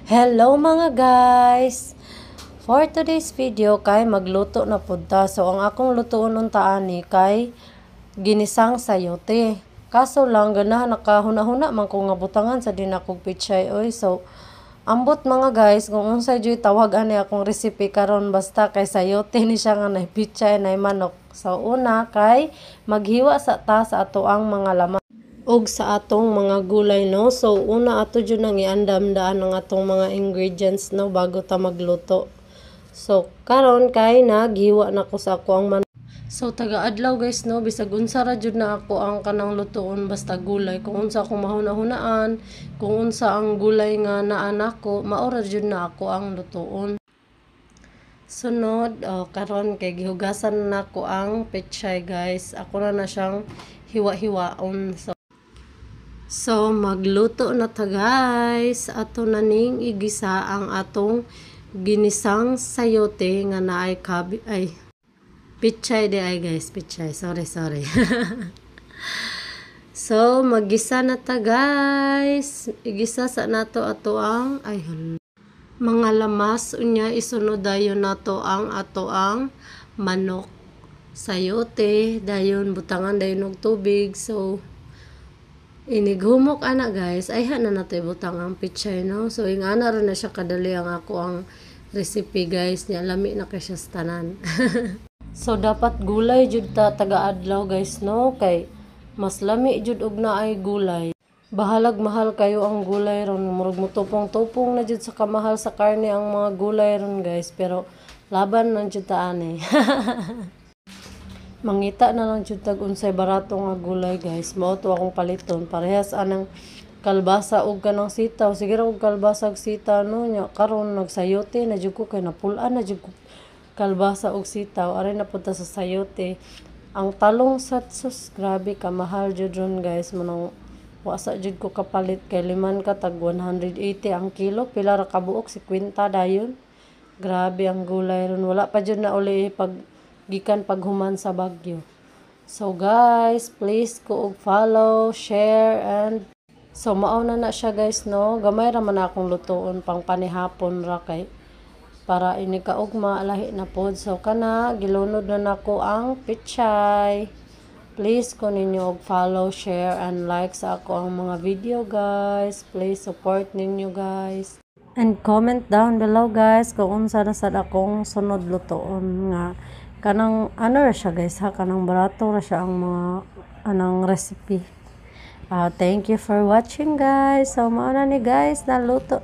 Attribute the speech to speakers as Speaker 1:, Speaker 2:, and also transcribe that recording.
Speaker 1: Hello mga guys! For today's video kay magluto na punta. So ang akong lutoon unta ani kay ginisang sayote. Kaso lang ganahan nakahuna-huna man ko nga butangan sa dinakog pichay oy. So ambot mga guys kung unsay joy tawag ani akong recipe karon basta kay sayote ni siya nga nay pichay nay manok. So una kay maghiwa sa ta sa ato ang mga laman og sa atong mga gulay no. So una ato jud nang iandam-daan ang atong mga ingredients no bago ta magluto. So karon kay naghiwa na ko sa ako ang manok. So taga-adlaw guys no, bisag unsa ra jud na ako ang kanang lutoon basta gulay. Kung unsa akong mahuna-hunaan, kung unsa ang gulay nga naa nako, mao ra jud na ako ang lutoon. Sunod, karon kay gihugasan na ko ang pechay guys. Ako na siyang hiwa-hiwaon. So magluto na ta guys. Ato na ning igisa ang atong ginisang sayote nga naay pichay de ay guys, pichay. Sorry. So maggisa na ta guys. Igisa sa nato ato ang mga lamas unya isunod dayon nato ang ato ang manok sayote, dayon butangan dayon og tubig. So inighumok ana guys, ay na nato ibutang ang pichay no. So ingana ra na siya kadali ang ako ang recipe guys nya, lami na kay siya tanan. So dapat gulay jud ta taga-adlaw guys no, kay mas lami jud og naay gulay. Bahalag mahal kayo ang gulay ron, murag mutupong-tupong na jud sa kamahal sa karne ang mga gulay ron guys, pero laban man jud ta ani. Mangita na lang jud tag unsay barato nga gulay guys, mao to akong paliton parehas anang kalbasa ug kanang sitaw. Sige ra og kalbasa ug sitaw no nya, karon nagsayote na jud ko kay napulan na jud ko kalbasa ug sitaw, aray na punta sa sayote. Ang talong satsos grabe ka mahal jud ron guys, manang wasa jud ko kapalit kay liman ka tag 180 ang kilo, pila ra ka buok 50 dayon. Grabe ang gulay ron, wala pa jud na uli pag gikan paghuman sa Bagyo. So guys, please ko og follow, share, and so mao na siya guys no. Gamay ra man akong lutoon pang panihapon ra kay para ini kaugma lahi na pod. So kana gilunod na nako ang pichay. Please ko ninyo og follow, share, and like sa ako ang mga video guys. Please support ninyo guys. And comment down below guys kung unsa na sad akong sunod lutoon nga kanang ano ra siya guys ha, kanang barato ra siya ang mga anang recipe. Thank you for watching guys. So mao na ni guys, naluto